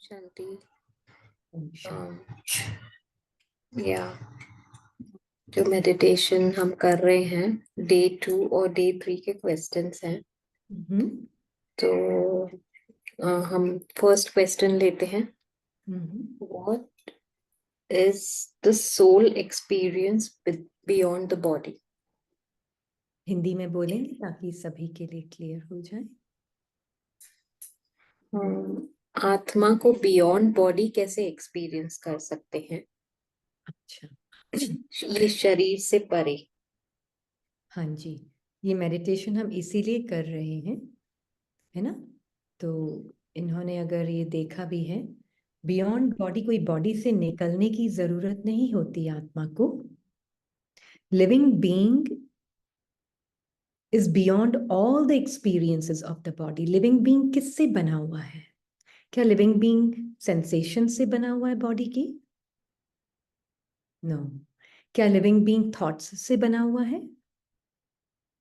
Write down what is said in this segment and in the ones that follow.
शांति। ओम शांति। या जो मेडिटेशन हम कर रहे हैं, डे 2 और डे 3 के क्वेश्चंस हैं। तो हम फर्स्ट क्वेश्चन लेते हैं। What is the soul experience beyond the body? Hindi में बोलेंगे ताकि सभी के लिए क्लियर हो जाए। आत्मा को बियॉन्ड बॉडी कैसे एक्सपीरियंस कर सकते हैं? अच्छा, ये शरीर से परे। हाँ जी, ये मेडिटेशन हम इसीलिए कर रहे हैं, है ना। तो इन्होंने अगर ये देखा भी है, बियॉन्ड बॉडी, कोई बॉडी से निकलने की जरूरत नहीं होती आत्मा को। Living being is beyond all the experiences of the body. Living being किससे बना हुआ है? क्या लिविंग बीइंग सेंसेशन से बना हुआ है बॉडी की? नो। क्या लिविंग बीइंग थॉट्स से बना हुआ है?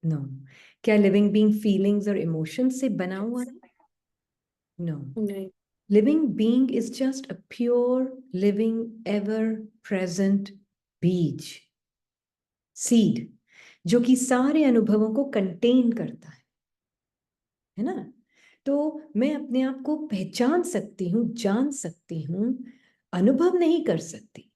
नो। क्या लिविंग बीइंग फीलिंग्स और इमोशंस से बना हुआ है? नो। नहीं। Living being is just a pure living ever present बीज, सीड, जो कि सारे अनुभवों को कंटेन करता है ना। तो मैं अपने आप को पहचान सकती हूँ, जान सकती हूँ, अनुभव नहीं कर सकती,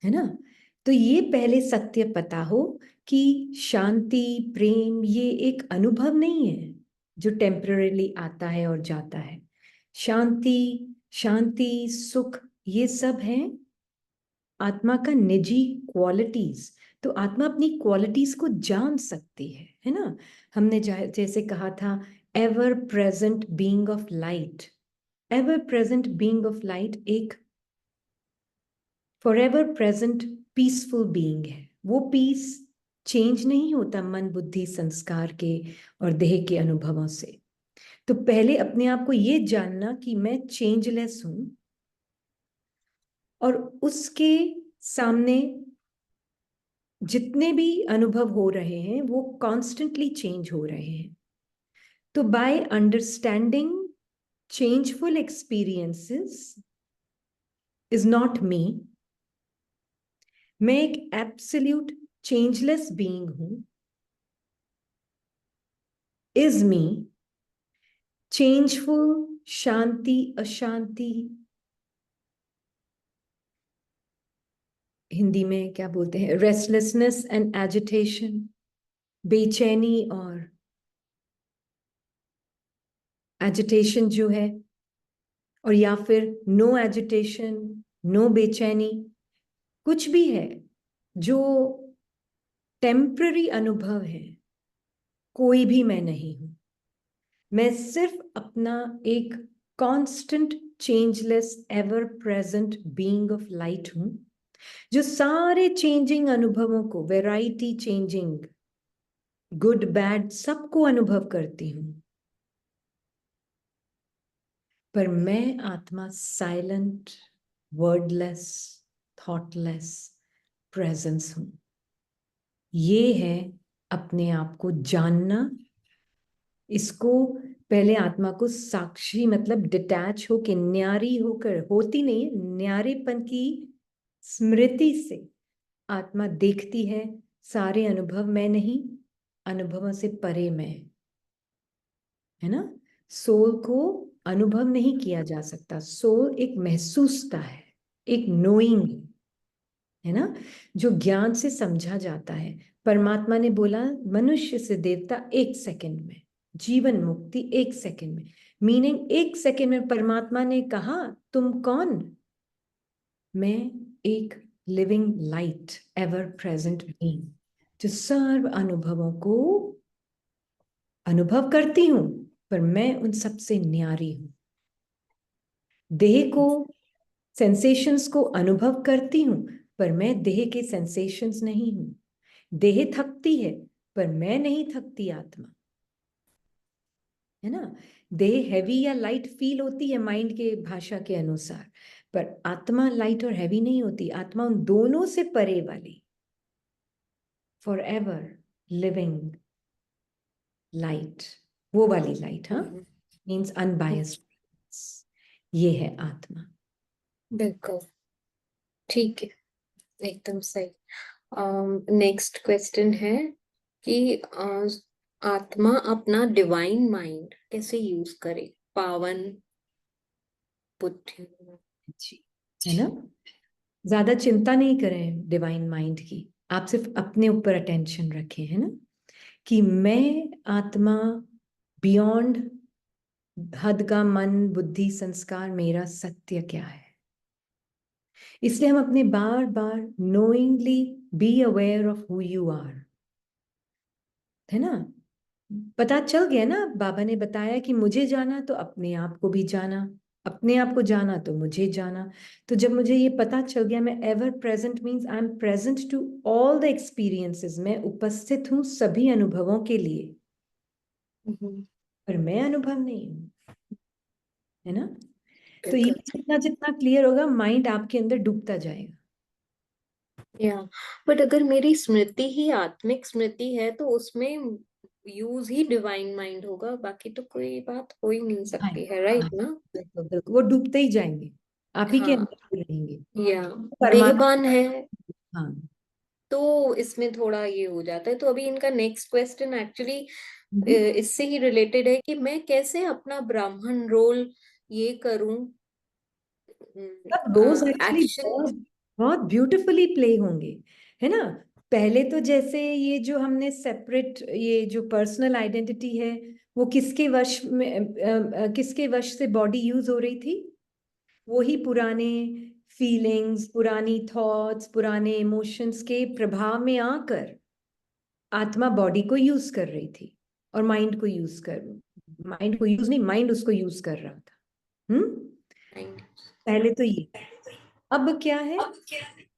है ना। तो ये पहले सत्य पता हो कि शांति, प्रेम ये एक अनुभव नहीं है जो टेम्पररीली आता है और जाता है। शांति, शांति, सुख, ये सब है आत्मा का निजी क्वालिटीज। तो आत्मा अपनी क्वालिटीज को जान सकती है ना। हमने जैसे कहा था, ever present being of light. Ever present being of light एक फॉरएवर प्रेजेंट पीसफुल बीइंग है। वो पीस चेंज नहीं होता मन, बुद्धि, संस्कार के और देह के अनुभवों से। तो पहले अपने आप को ये जानना कि मैं चेंजलेस हूं, और उसके सामने जितने भी अनुभव हो रहे हैं वो कॉन्स्टेंटली चेंज हो रहे हैं। तो by understanding changeful experiences is not me, मैं एक एब्सोल्यूट चेंजलेस बीइंग हूं, इज मी, चेंजफुल, शांति, अशांति, हिंदी में क्या बोलते हैं, रेस्टलेसनेस एंड एजिटेशन, बेचैनी और एजिटेशन जो है, और या फिर नो एजिटेशन, नो बेचैनी, कुछ भी है जो टेम्पररी अनुभव है, कोई भी मैं नहीं हूं। मैं सिर्फ अपना एक constant changeless ever present being of light हूं, जो सारे चेंजिंग अनुभवों को, वैरायटी चेंजिंग, गुड बैड, सबको अनुभव करती हूं। पर मैं आत्मा साइलेंट, वर्डलेस, थॉटलेस प्रेजेंस हूं। ये है अपने आप को जानना। इसको पहले आत्मा को साक्षी, मतलब डिटैच होके, न्यारी होकर, होती नहीं, न्यारेपन की स्मृति से आत्मा देखती है सारे अनुभव मैं नहीं, अनुभवों से परे मैं, है ना। सोल को अनुभव नहीं किया जा सकता। सोल एक महसूसता है, एक नोइंग है ना, जो ज्ञान से समझा जाता है। परमात्मा ने बोला मनुष्य से देवता 1 सेकंड में, जीवन मुक्ति 1 सेकंड में। मीनिंग 1 सेकंड में परमात्मा ने कहा तुम कौन? मैं एक living light, ever present being, जो सर्व अनुभवों को अनुभव करती हूं, पर मैं उन सबसे न्यारी हूं। देह को, सेंसेशंस को अनुभव करती हूं, पर मैं देह के सेंसेशंस नहीं हूं। देह थकती है, पर मैं नहीं थकती आत्मा, है ना। देह हैवी या लाइट फील होती है माइंड के भाषा के अनुसार, पर आत्मा लाइट और हैवी नहीं होती। आत्मा उन दोनों से परे वाली, फॉर एवर लिविंग लाइट, वो वाली लाइट, हाँ, मीन्स अनबायस्ड। ये है आत्मा। बिल्कुल ठीक है, एकदम सही। नेक्स्ट क्वेश्चन है कि आत्मा अपना डिवाइन माइंड कैसे यूज करे, पावन बुद्धि। जी, है ना। ज्यादा चिंता नहीं करें डिवाइन माइंड की, आप सिर्फ अपने ऊपर अटेंशन रखें, है ना, कि मैं आत्मा बियॉन्ड हद का मन बुद्धि संस्कार, मेरा सत्य क्या है। इसलिए हम अपने बार बार knowingly be aware of who you are, है ना। पता चल गया ना, बाबा ने बताया कि मुझे जाना तो अपने आप को भी जाना, अपने आप को जाना तो मुझे जाना। तो जब मुझे ये पता चल गया मैं ever present means I am present to all the experiences, मैं उपस्थित हूँ सभी अनुभवों के लिए, पर मैं अनुभव नहीं हूँ, है ना। तो ये बिल्कुल। जितना जितना क्लियर होगा माइंड आपके अंदर डूबता जाएगा। या बट अगर मेरी स्मृति ही आत्मिक स्मृति है तो उसमें यूज ही डिवाइन माइंड होगा, बाकी तो कोई बात हो ही नहीं हाँ सकती है, हाँ, राइट ना। बिल्कुल बिल्कुल, वो डूबते ही जाएंगे, आप ही के हाँ। अंदर ही रहेंगे। या परमात्मा। देहबान है हाँ। तो इसमें थोड़ा ये हो जाता है। तो अभी इनका नेक्स्ट क्वेश्चन एक्चुअली हम्म। इससे ही रिलेटेड है कि मैं कैसे अपना ब्राह्मण रोल ये करूं, सब रोज एक्चुअली एक्शन। बहुत बहुत ब्यूटीफुली प्ले होंगे, है ना। पहले तो जैसे ये जो हमने सेपरेट ये जो पर्सनल आइडेंटिटी है, वो किसके वश में किसके वश से बॉडी यूज हो रही थी, वही पुराने फीलिंग्स, पुरानी थॉट्स, पुराने इमोशंस के प्रभाव में आकर आत्मा बॉडी को यूज कर रही थी, और माइंड को यूज नहीं, माइंड उसको यूज कर रहा था। पहले तो ये, अब क्या है,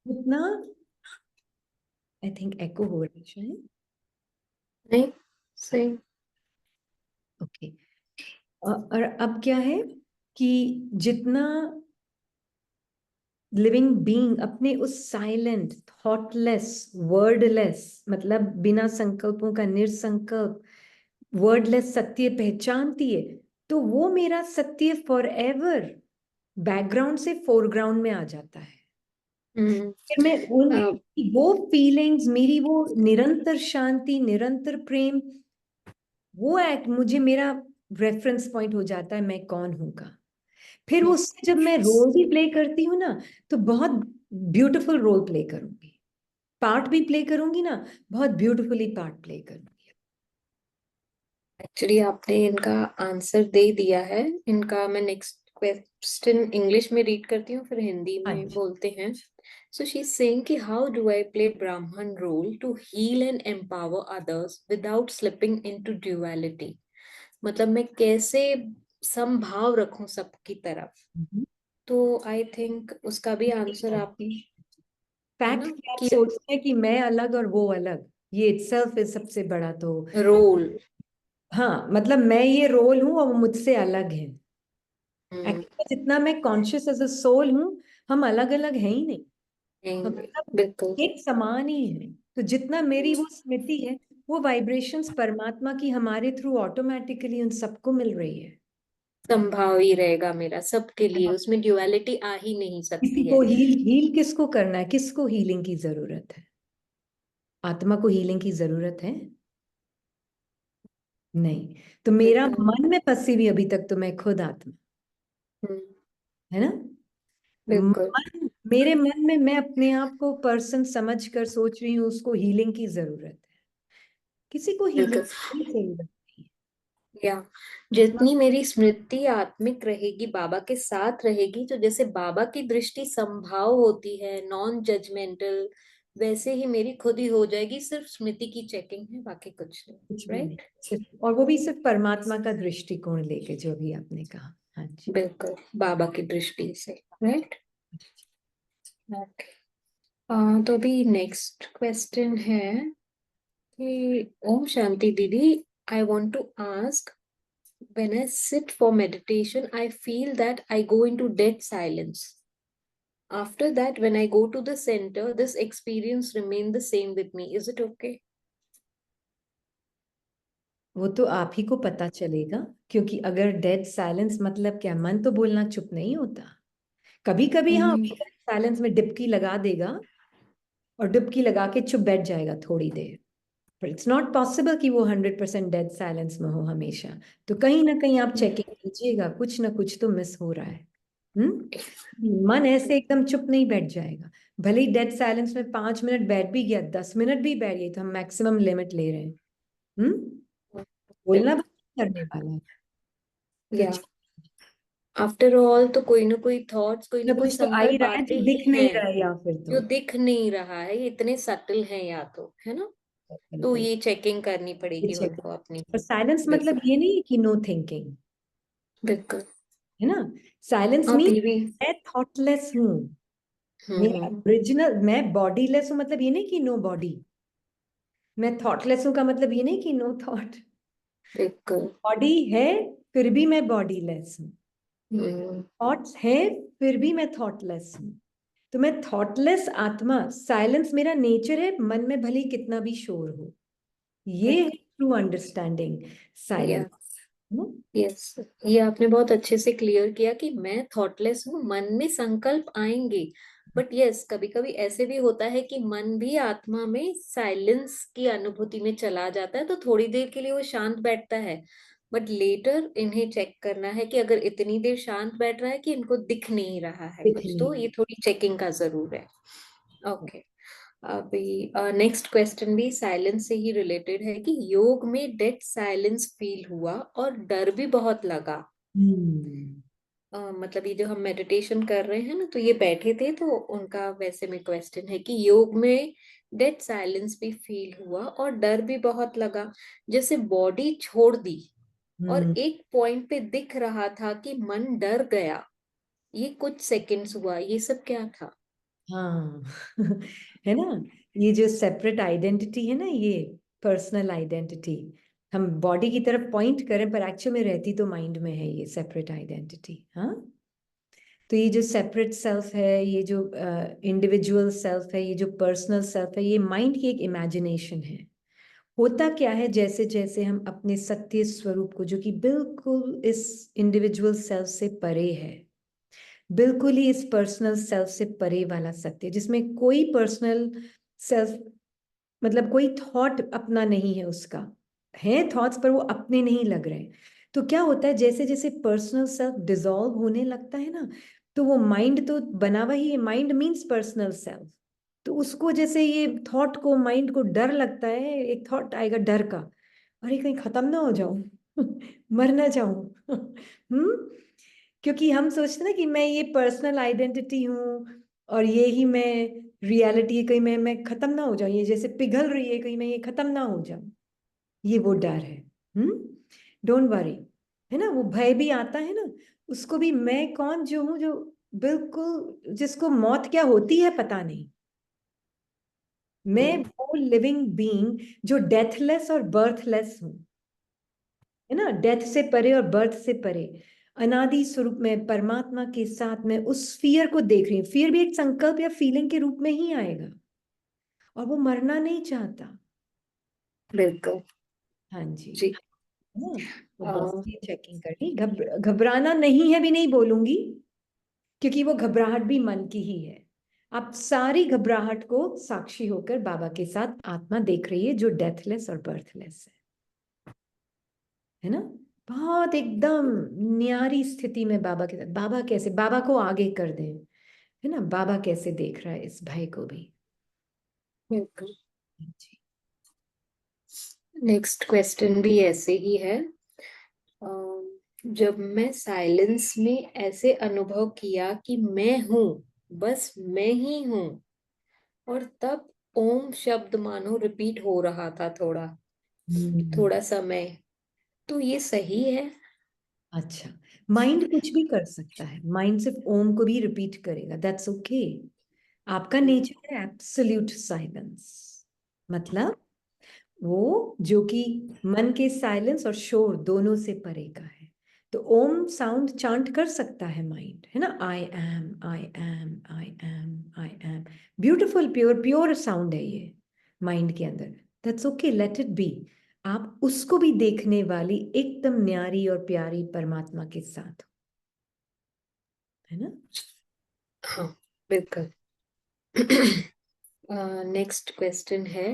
इतना आई थिंक एको हो रहा है शायद। नहीं, सही। ओके। और अब क्या है कि जितना लिविंग बीइंग अपने उस साइलेंट थॉटलेस वर्डलेस, मतलब बिना संकल्पों का निरसंकल्प वर्डलेस सत्य पहचानती है, तो वो मेरा सत्य फॉर एवर बैकग्राउंड से फोरग्राउंड में आ जाता है। हम्म। फिर मैं उन अ, वो फीलिंग्स, मेरी वो निरंतर शांति, निरंतर प्रेम, वो एक्ट मुझे मेरा रेफरेंस पॉइंट हो जाता है मैं कौन हूं का। फिर उससे जब मैं रोल भी प्ले करती हूँ ना, तो बहुत ब्यूटीफुल रोल प्ले करूंगी, पार्ट भी प्ले करूंगी ना, बहुत ब्यूटीफुली पार्ट प्ले करूंगी। एक्चुअली आपने इनका आंसर दे दिया है। इनका मैं नेक्स्ट क्वेश्चन इंग्लिश में रीड करती हूँ, फिर हिंदी हाँ में जी। बोलते हैं। सो शी इज सेइंग कि how do I play Brahmin role to heal and empower others without slipping into duality. मतलब मैं कैसे समभाव रखूं सबकी तरफ। हम्म। तो आई थिंक उसका भी आंसर आप, है फैक्ट ना, कि आप कि सोचते हैं कि मैं अलग और वो अलग, ये इटसेल्फ इज सबसे बड़ा तो। रोल। हाँ, मतलब मैं ये रोल हूँ और वो मुझसे अलग है। हम्म। एक्चुअली जितना मैं कॉन्शियस एज अ सोल हूँ, हम अलग अलग हैं ही नहीं, हम सब बिल्कुल एक समान ही है। तो जितना मेरी वो स्मृति है, वो वाइब्रेशंस परमात्मा की हमारे थ्रू ऑटोमेटिकली उन सबको मिल रही है। संभाव ही रहेगा मेरा सबके लिए, उसमें ड्युअलिटी आ ही नहीं किसी सकती को है। हील हील किसको करना है, किसको हीलिंग की जरूरत है, आत्मा को हीलिंग की जरूरत है नहीं। तो मेरा बिल्कुल। मन में फंसी हुई अभी तक, तो मैं खुद आत्मा, हम्म। है ना। बिल्कुल। मेरे मन में मैं अपने आप को पर्सन समझ कर सोच रही हूँ उसको हीलिंग की जरूरत है, किसी को हीलिंग बिल्कुल। की जरूरत नहीं या है। जितनी मेरी स्मृति आत्मिक रहेगी, बाबा के साथ रहेगी, तो जैसे बाबा की दृष्टि संभाव होती है, नॉन जजमेंटल, वैसे ही मेरी खुद ही हो जाएगी। सिर्फ स्मृति की चेकिंग है, बाकी कुछ नहीं। कुछ भी नहीं, राइट। सिर्फ, और वो भी सिर्फ परमात्मा का दृष्टिकोण लेके, जो भी आपने कहा। हाँ जी। बिल्कुल, बाबा की दृष्टि से। राइट। ओके। तो अभी नेक्स्ट क्वेश्चन है कि Om Shanti Didi, I want to ask, when I sit for meditation, I feel that I go into dead silence. After that, when I go to the center, this experience remain the same with me. Is it okay? वो तो आप ही को पता चलेगा, क्योंकि अगर dead silence मतलब क्या, मन तो बोलना चुप नहीं होता। कभी कभी हाँ साइलेंस में डिपकी लगा देगा और डुबकी लगा के चुप बैठ जाएगा थोड़ी देर, पर इट्स नॉट पॉसिबल कि वो 100% डेड साइलेंस में हो हमेशा। तो कहीं ना कहीं आप चेकिंग कीजिएगा, कुछ ना कुछ तो मिस हो रहा है। मन ऐसे एकदम चुप नहीं बैठ जाएगा। भले ही डेड साइलेंस में 5 मिनट बैठ भी गया, 10 मिनट भी बैठ गई, तो हम मैक्सिमम लिमिट ले रहे हैं। बोलना बंद करने वाला है। तो या आफ्टर ऑल तो कोई ना ना कोई कुछ तो आ ही संकल्प रहा है आते जो ही दिख नहीं हैं रहा है, या फिर जो तो दिख नहीं रहा है, ये इतने सटल हैं या तो, है ना। तो बिल्कुल ये चेकिंग करनी ये पड़ेगी चेक। उनको अपनी। और साइलेंस मतलब बिल्कुल ये नहीं है कि नो थिंकिंग, बिल्कुल। है ना। साइलेंस आप मीन ये भी मैं थॉटलेस हूँ, मेरा हम्म। ओरिजिनल मैं बॉडीलेस हूँ, मतलब ये नहीं कि नो बॉडी। मैं थॉटलेस हूँ का मतलब ये नहीं कि नो थॉट। बिल्कुल। बॉडी है फिर भी मैं बॉडीलेस हूँ, हम्म। थॉट्स है फिर भी मैं थॉटलेस हूँ। तो मैं थॉटलेस आत्मा, साइलेंस मेरा नेचर है, मन में भले ही कितना भी शोर हो। ये है ट्रू अंडरस्टैंडिंग साइलेंस। या यस, ये आपने बहुत अच्छे से क्लियर किया कि मैं थॉटलेस हूँ, मन में संकल्प आएंगे। बट यस, कभी कभी ऐसे भी होता है कि मन भी आत्मा में साइलेंस की अनुभूति में चला जाता है, तो थोड़ी देर के लिए वो शांत बैठता है। बट लेटर इन्हें चेक करना है कि अगर इतनी देर शांत बैठ रहा है कि इनको दिख नहीं रहा है दिख कुछ, नहीं तो ये थोड़ी चेकिंग का जरूर है। ओके। अभी नेक्स्ट क्वेश्चन भी साइलेंस से ही रिलेटेड है कि योग में डेड साइलेंस फील हुआ और डर भी बहुत लगा। हम्म मतलब ये जो हम मेडिटेशन कर रहे हैं ना, तो ये बैठे थे, तो उनका वैसे में क्वेश्चन है कि योग में डेड साइलेंस भी फील हुआ और डर भी बहुत लगा, जैसे बॉडी छोड़ दी और हम्म एक पॉइंट पे दिख रहा था कि मन डर गया। ये कुछ सेकंड्स हुआ, ये सब क्या था? हाँ है ना, ये जो सेपरेट आइडेंटिटी है ना, ये पर्सनल आइडेंटिटी, हम बॉडी की तरफ पॉइंट करें पर एक्चुअल में रहती तो माइंड में है ये सेपरेट आइडेंटिटी। हाँ, तो ये जो सेपरेट सेल्फ है, ये जो इंडिविजुअल सेल्फ है, ये जो पर्सनल सेल्फ है, ये माइंड की एक इमेजिनेशन है। होता क्या है, जैसे जैसे हम अपने सत्य स्वरूप को, जो कि बिल्कुल इस इंडिविजुअल सेल्फ से परे है, बिल्कुल ही इस पर्सनल सेल्फ से परे वाला सत्य, जिसमें कोई पर्सनल सेल्फ मतलब कोई थॉट अपना नहीं है, उसका है थॉट्स पर वो अपने नहीं लग रहे। तो क्या होता है, जैसे जैसे पर्सनल सेल्फ डिसॉल्व होने लगता है ना, तो वो माइंड तो बना हुआ ही है, माइंड मीन्स पर्सनल सेल्फ। तो उसको जैसे ये थॉट को, माइंड को डर लगता है, एक थॉट आएगा डर का, अरे कहीं खत्म ना हो जाऊं मर ना जाऊं क्योंकि हम सोचते ना कि मैं ये पर्सनल आइडेंटिटी हूँ और ये ही मैं रियलिटी है, कहीं मैं खत्म ना हो जाऊं, ये जैसे पिघल रही है, कहीं मैं ये खत्म ना हो जाऊं। ये वो डर है। डोंट वरी, है ना, वो भय भी आता है ना, उसको भी मैं कौन जो हूं, जो बिल्कुल जिसको मौत क्या होती है पता नहीं, मैं वो लिविंग बीइंग जो डेथलेस और बर्थलेस हूं, है ना, डेथ से परे और बर्थ से परे, अनादि स्वरूप में परमात्मा के साथ में उस फियर को देख रही हूँ। फियर भी एक संकल्प या फीलिंग के रूप में ही आएगा, और वो मरना नहीं चाहता। बिल्कुल। हाँ जी, जी। है ना। तो अ, बस ये चेकिंग करनी, घबराना नहीं है भी नहीं बोलूंगी, क्योंकि वो घबराहट भी मन की ही है। आप सारी घबराहट को साक्षी होकर बाबा के साथ आत्मा देख रही है, जो डेथलेस और बर्थलेस है ना। बहुत एकदम न्यारी स्थिति में बाबा के साथ, बाबा कैसे, बाबा को आगे कर दें, है ना, बाबा कैसे देख रहा है इस भाई को भी। बिल्कुल। जी। नेक्स्ट क्वेश्चन भी ऐसे ही है। जब मैं साइलेंस में ऐसे अनुभव किया कि मैं हूं, बस मैं ही हूं, और तब ओम शब्द मानो रिपीट हो रहा था थोड़ा हम्म, थोड़ा समय, तो ये सही है? अच्छा, माइंड कुछ भी कर सकता है, माइंड सिर्फ ओम को भी रिपीट करेगा, दैट्स ओके। आपका नेचर है एब्सोल्यूट साइलेंस, मतलब वो जो कि मन के साइलेंस और शोर दोनों से परे का है। तो ओम साउंड चांट कर सकता है माइंड, है ना, I am I am I am I am, beautiful pure pure sound है ये माइंड के अंदर, that's okay, let it be. आप उसको भी देखने वाली एकदम न्यारी और प्यारी परमात्मा के साथ हो, है ना? हाँ, बिल्कुल। नेक्स्ट क्वेश्चन है,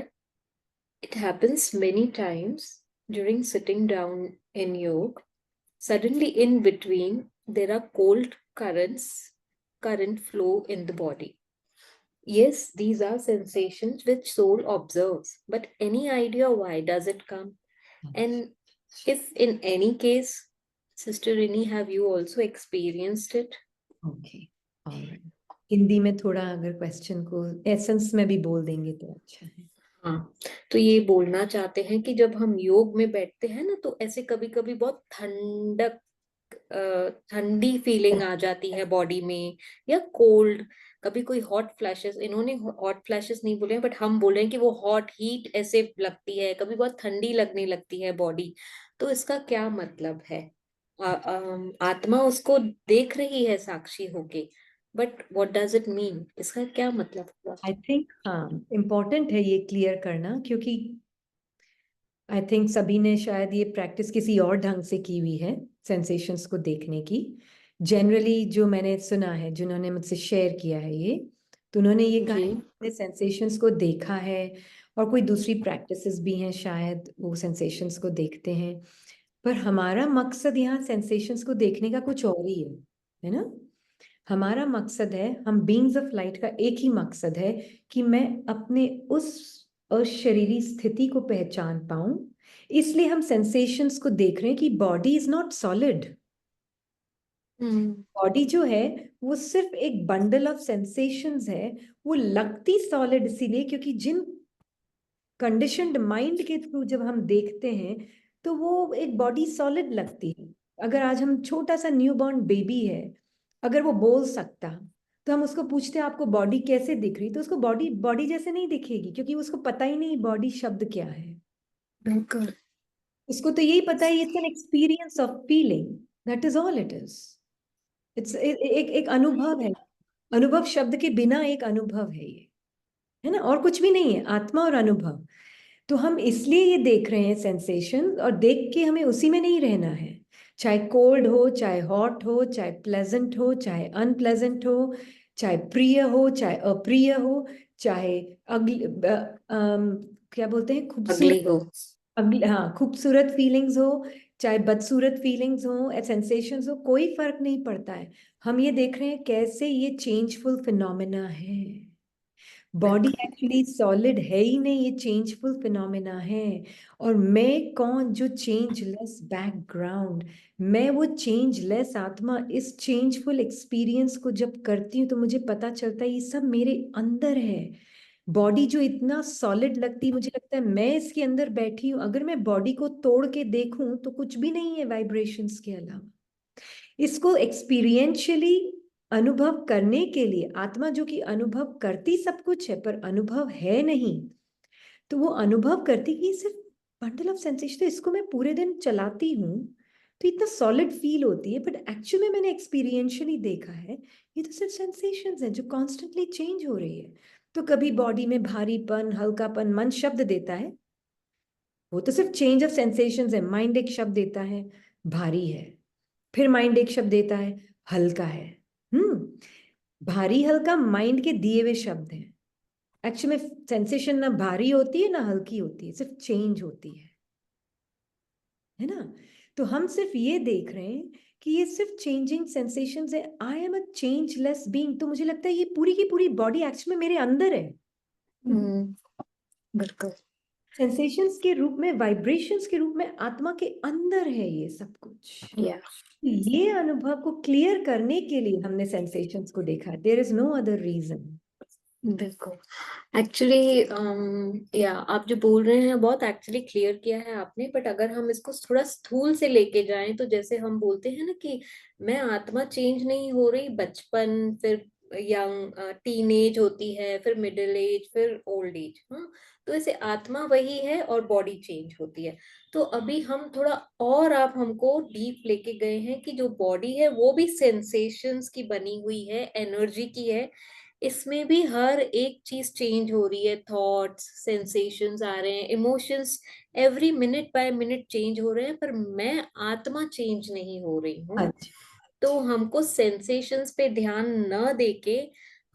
it happens many times during sitting down in yoga. Suddenly, in between, there are cold current flow in the body. Yes, these are sensations which soul observes, but any idea why does it come? And if in any case, Sister Rini, have you also experienced it? Okay, alright. Hindi में थोड़ा अगर question को essence में भी बोल देंगे तो अच्छा है। हाँ, तो ये बोलना चाहते हैं कि जब हम योग में बैठते हैं ना, तो ऐसे कभी कभी बहुत ठंडी फीलिंग आ जाती है बॉडी में, या कोल्ड, कभी कोई हॉट फ्लैशेस, इन्होंने हॉट फ्लैशेस नहीं बोले बट हम बोल रहे हैं कि वो हॉट हीट ऐसे लगती है, कभी बहुत ठंडी लगने लगती है बॉडी। तो इसका क्या मतलब है? आत्मा उसको देख रही है साक्षी होके, but what does it mean? इसका क्या मतलब हुआ? आई थिंक हाँ, इम्पोर्टेंट है ये क्लियर करना, क्योंकि आई थिंक सभी ने शायद ये प्रैक्टिस किसी और ढंग से की हुई है सेंसेशंस को देखने की। जनरली जो मैंने सुना है, जिन्होंने मुझसे शेयर किया है ये, तो उन्होंने ये कहा जी। है कि सेंसेशंस को देखा है, और कोई दूसरी प्रैक्टिसेस भी हैं शायद वो सेंसेशंस को देखते हैं। पर हमारा मकसद यहाँ सेंसेशंस को देखने का कुछ और ही है ना? हमारा मकसद है, हम बीइंग्स ऑफ लाइट का एक ही मकसद है कि मैं अपने उस अशरीरी स्थिति को पहचान पाऊं। इसलिए हम सेंसेशंस को देख रहे हैं कि body is not solid. Body जो है वो सिर्फ एक बंडल ऑफ सेंसेशंस है। वो लगती सॉलिड इसीलिए क्योंकि जिन कंडीशनड माइंड के थ्रू जब हम देखते हैं तो वो एक बॉडी सॉलिड लगती है। अगर आज हम छोटा सा न्यूबॉर्न बेबी है, अगर वो बोल सकता, तो हम उसको पूछते हैं आपको बॉडी कैसे दिख रही, तो उसको बॉडी बॉडी जैसे नहीं दिखेगी, क्योंकि उसको पता ही नहीं बॉडी शब्द क्या है। बिल्कुल। उसको तो यही पता है it's an experience of feeling, that is all it is. It's एक एक अनुभव है। अनुभव शब्द के बिना एक अनुभव है ये, है ना? और कुछ भी नहीं है, आत्मा और अनुभव। तो हम इसलिए ये देख रहे हैं सेंसेशन, और देख के हमें उसी में नहीं रहना है। चाहे कोल्ड हो, चाहे हॉट हो, चाहे प्लेजेंट हो, चाहे अनप्लेजेंट हो, चाहे प्रिय हो, चाहे अप्रिय हो, चाहे अगली क्या बोलते हैं, खूबसूरत, अगली हो। अगली, हाँ, खूबसूरत फीलिंग्स हो, चाहे बदसूरत फीलिंग्स हो, सेंसेशंस हो, कोई फर्क नहीं पड़ता है। हम ये देख रहे हैं कैसे ये चेंजफुल फिनोमेना है। बॉडी बिल्कुल। एक्चुअली सॉलिड है ही नहीं, ये चेंजफुल फिनोमेना है। और मैं कौन, जो चेंजलेस बैकग्राउंड, मैं वो चेंजलेस आत्मा, इस चेंजफुल एक्सपीरियंस को जब करती हूँ तो मुझे पता चलता है ये सब मेरे अंदर है। बॉडी जो इतना सॉलिड लगती है, मुझे लगता है मैं इसके अंदर बैठी हूँ। अगर मैं बॉडी को तोड़ के देखूं तो कुछ भी नहीं है वाइब्रेशंस के अलावा। इसको एक्सपीरियंशियली अनुभव करने के लिए आत्मा, जो कि अनुभव करती सब कुछ है पर अनुभव है नहीं, तो वो अनुभव करती कि सिर्फ बंडल ऑफ सेंसेशन, तो इसको मैं पूरे दिन चलाती हूँ तो इतना सॉलिड फील होती है, बट एक्चुअली में मैंने एक्सपीरियंशियली देखा है ये तो सिर्फ सेंसेशंस हैं जो कॉन्स्टेंटली चेंज हो रही है। तो कभी बॉडी में भारीपन, हल्कापन, मन शब्द देता है, वो तो सिर्फ चेंज ऑफ सेंसेशंस है। माइंड एक शब्द देता है, भारी है, फिर माइंड एक शब्द देता है, हल्का है। भारी हल्का माइंड के दिए हुए शब्द हैं। एक्चुअली में सेंसेशन ना भारी होती है ना हल्की होती है, सिर्फ चेंज होती है ना? तो हम सिर्फ ये देख रहे हैं कि ये सिर्फ चेंजिंग सेंसेशंस है। I am a changeless being. तो मुझे लगता है ये पूरी की पूरी बॉडी एक्चुअली में मेरे अंदर है। बिल्कुल। सेंसेशंस के रूप में, वाइब्रेशंस के रूप में आत्मा के अंदर है ये सब कुछ। या ये अनुभव को क्लियर करने के लिए हमने सेंसेशंस को देखा। There is no other reason. बिल्कुल। एक्चुअली या आप जो बोल रहे हैं बहुत एक्चुअली क्लियर किया है आपने, बट अगर हम इसको थोड़ा स्थूल से लेके जाएं, तो जैसे हम बोलते हैं ना कि मैं आत्मा चेंज नहीं हो रही, बचपन, फिर यंग टीनेज होती है, फिर मिडिल एज, फिर ओल्ड एज। हाँ, तो ऐसे आत्मा वही है और बॉडी चेंज होती है। तो अभी हम थोड़ा और, आप हमको डीप लेके गए हैं कि जो बॉडी है वो भी सेंसेशंस की बनी हुई है, एनर्जी की है। इसमें भी हर एक चीज चेंज हो रही है, थॉट्स, सेंसेशंस आ रहे हैं, emotions every minute by minute change हो रहे हैं, पर मैं आत्मा चेंज नहीं हो रही हूँ। अच्छा। तो हमको सेंसेशंस पे ध्यान न देके